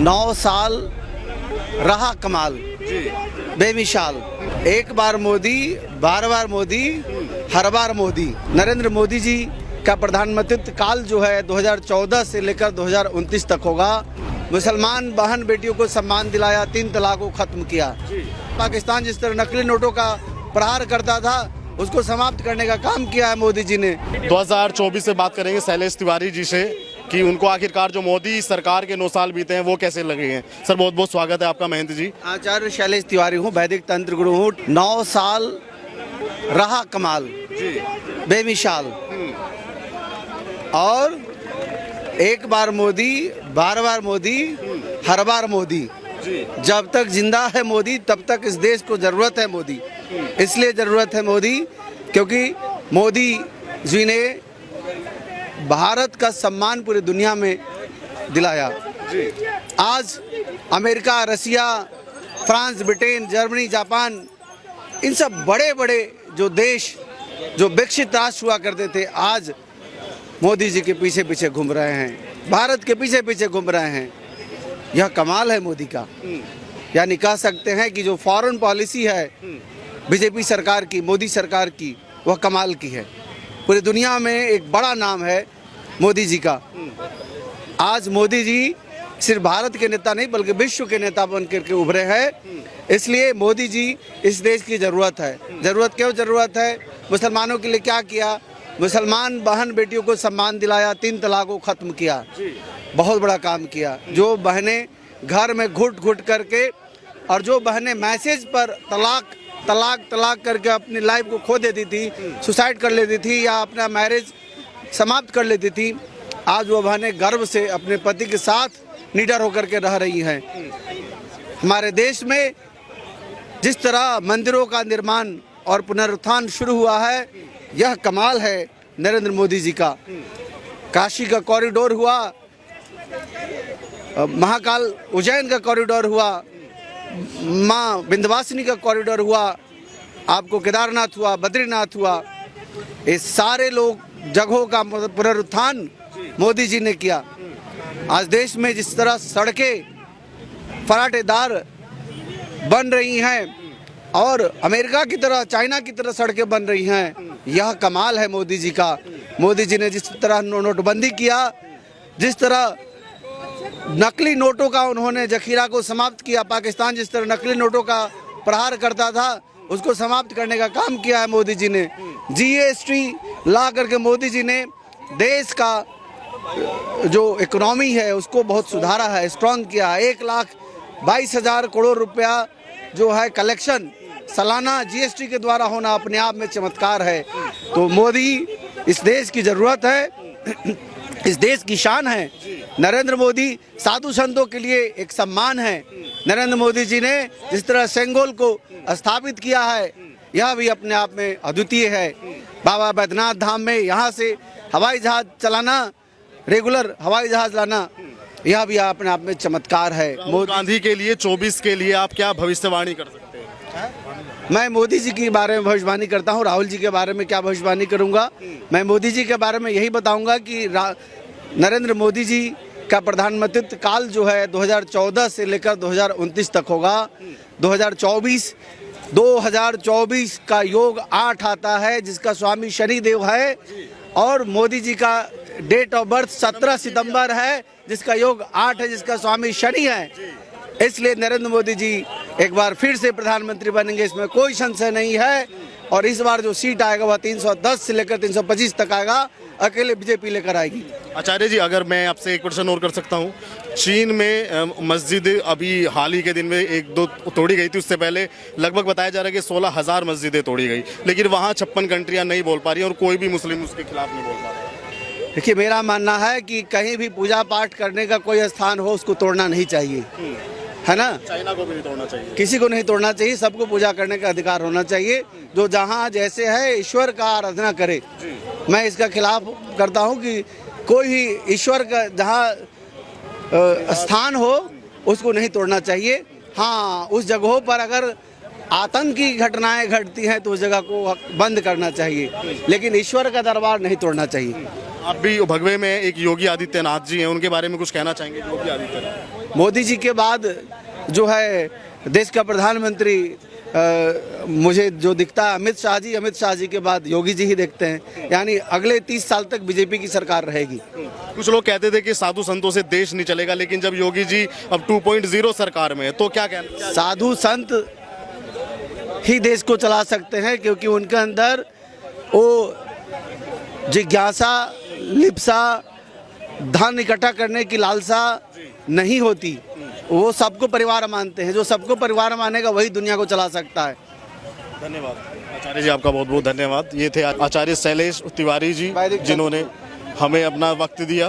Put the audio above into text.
9 साल रहा कमाल बेमिसाल। एक बार मोदी, बार बार मोदी, हर बार मोदी। नरेंद्र मोदी जी का प्रधानमंत्रित्व काल जो है 2014 से लेकर 2029 तक होगा। मुसलमान बहन बेटियों को सम्मान दिलाया, 3 तलाक को खत्म किया। पाकिस्तान जिस तरह नकली नोटों का प्रहार करता था, उसको समाप्त करने का काम किया है मोदी जी ने। 2024 से बात करेंगे शैलेश तिवारी जी से कि उनको आखिरकार जो मोदी सरकार के 9 साल बीते हैं वो कैसे लगे हैं। सर बहुत बहुत स्वागत है आपका महेंद्र जी। आचार्य शैलेश तिवारी हूँ, वैदिक तंत्र गुरु हूँ। 9 साल रहा कमाल बेमिसाल। और एक बार मोदी, बार बार मोदी, हर बार मोदी। जब तक जिंदा है मोदी तब तक इस देश को जरूरत है मोदी। इसलिए जरूरत है मोदी क्योंकि मोदी जी ने भारत का सम्मान पूरी दुनिया में दिलाया। आज अमेरिका, रसिया, फ्रांस, ब्रिटेन, जर्मनी, जापान, इन सब बड़े बड़े जो देश जो विकसित राष्ट्र हुआ करते थे, आज मोदी जी के पीछे पीछे घूम रहे हैं, भारत के पीछे पीछे घूम रहे हैं। यह कमाल है मोदी का। यानी कह सकते हैं कि जो फॉरेन पॉलिसी है बीजेपी सरकार की, मोदी सरकार की, वह कमाल की है। पूरी दुनिया में एक बड़ा नाम है मोदी जी का। आज मोदी जी सिर्फ भारत के नेता नहीं बल्कि विश्व के नेता बन करके उभरे हैं। इसलिए मोदी जी इस देश की ज़रूरत है। ज़रूरत क्यों ज़रूरत है? मुसलमानों के लिए क्या किया? मुसलमान बहन बेटियों को सम्मान दिलाया, 3 तलाक को ख़त्म किया। बहुत बड़ा काम किया। जो बहनें घर में घुट घुट करके और जो बहनें मैसेज पर तलाक तलाक तलाक करके अपनी लाइफ को खो देती थी, सुसाइड कर लेती थी या अपना मैरिज समाप्त कर लेती थी, आज वो बहनें गर्व से अपने पति के साथ निडर होकर के रह रही हैं। हमारे देश में जिस तरह मंदिरों का निर्माण और पुनरुत्थान शुरू हुआ है, यह कमाल है नरेंद्र मोदी जी का। काशी का कॉरिडोर हुआ, महाकाल उज्जैन का कॉरिडोर हुआ, माँ विंध्यवासिनी का कॉरिडोर हुआ, आपको केदारनाथ हुआ, बद्रीनाथ हुआ। ये सारे लोग जगहों का पुनरुत्थान मोदी जी ने किया। आज देश में जिस तरह सड़कें फराटेदार बन रही हैं और अमेरिका की तरह, चाइना की तरह सड़कें बन रही हैं, यह कमाल है मोदी जी का। मोदी जी ने जिस तरह नोटबंदी किया, जिस तरह नकली नोटों का उन्होंने जखीरा को समाप्त किया, पाकिस्तान जिस तरह नकली नोटों का प्रहार करता था उसको समाप्त करने का काम किया है मोदी जी ने। जीएसटी ला करके मोदी जी ने देश का जो इकोनॉमी है उसको बहुत सुधारा है, स्ट्रॉन्ग किया है। 1,22,000 करोड़ रुपया जो है कलेक्शन सालाना जीएसटी के द्वारा होना अपने आप में चमत्कार है। तो मोदी इस देश की ज़रूरत है, इस देश की शान है। नरेंद्र मोदी साधु संतों के लिए एक सम्मान है। नरेंद्र मोदी जी ने जिस तरह सेंगोल को स्थापित किया है, यह भी अपने आप में अद्वितीय है। बाबा बैद्यनाथ धाम में यहाँ से हवाई जहाज चलाना, रेगुलर हवाई जहाज लाना, यह भी अपने आप में चमत्कार है। राहुल गांधी के लिए 24 के लिए आप क्या भविष्यवाणी कर सकते हैं? मैं मोदी जी के बारे में भविष्यवाणी करता हूँ, राहुल जी के बारे में क्या भविष्यवाणी करूँगा। मैं मोदी जी के बारे में यही बताऊँगा कि नरेंद्र मोदी जी का प्रधानमंत्रित्व काल जो है 2014 से लेकर 2029 तक होगा। 2024 का योग 8 आता है जिसका स्वामी शनिदेव है, और मोदी जी का डेट ऑफ बर्थ 17 सितंबर है जिसका योग 8 है, जिसका स्वामी शनि है। इसलिए नरेंद्र मोदी जी एक बार फिर से प्रधानमंत्री बनेंगे, इसमें कोई संशय नहीं है। और इस बार जो सीट आएगा वह 310 से लेकर 325 तक आएगा, अकेले बीजेपी लेकर आएगी। आचार्य जी, अगर मैं आपसे एक प्रश्न और कर सकता हूँ, चीन में मस्जिद अभी हाल ही के दिन में 1-2 तोड़ी गई थी, उससे पहले लगभग बताया जा रहा है कि 16,000 मस्जिदें तोड़ी गई, लेकिन वहाँ 56 कंट्रियाँ नहीं बोल पा रही और कोई भी मुस्लिम उसके खिलाफ नहीं बोल पा रहा। देखिए, मेरा मानना है कि कहीं भी पूजा पाठ करने का कोई स्थान हो उसको तोड़ना नहीं चाहिए, है ना। चाइना को भी नहीं तोड़ना चाहिए, किसी को नहीं तोड़ना चाहिए, सबको पूजा करने का अधिकार होना चाहिए। जो जहाँ जैसे है ईश्वर का आराधना करे। मैं इसका खिलाफ करता हूँ कि कोई भी ईश्वर का जहाँ स्थान हो उसको नहीं तोड़ना चाहिए। हाँ, उस जगहों पर अगर आतंक की घटनाएं घटती हैं तो उस जगह को बंद करना चाहिए, लेकिन ईश्वर का दरबार नहीं तोड़ना चाहिए। आप भी भगवे में एक योगी आदित्यनाथ जी हैं, उनके बारे में कुछ कहना चाहेंगे? योगी आदित्यनाथ मोदी जी के बाद जो है देश का प्रधानमंत्री मुझे जो दिखता है अमित शाह जी के बाद योगी जी ही देखते हैं। यानी अगले 30 साल तक बीजेपी की सरकार रहेगी। कुछ लोग कहते थे कि साधु संतों से देश नहीं चलेगा, लेकिन जब योगी जी अब 2.0 सरकार में है तो क्या कहना? साधु संत ही देश को चला सकते हैं, क्योंकि उनके अंदर वो जिज्ञासा, लिप्सा, धन इकट्ठा करने की लालसा नहीं होती। वो सबको परिवार मानते हैं। जो सबको परिवार मानेगा वही दुनिया को चला सकता है। धन्यवाद आचार्य जी, आपका बहुत बहुत धन्यवाद। ये थे आचार्य शैलेश तिवारी जी, जिन्होंने हमें अपना वक्त दिया।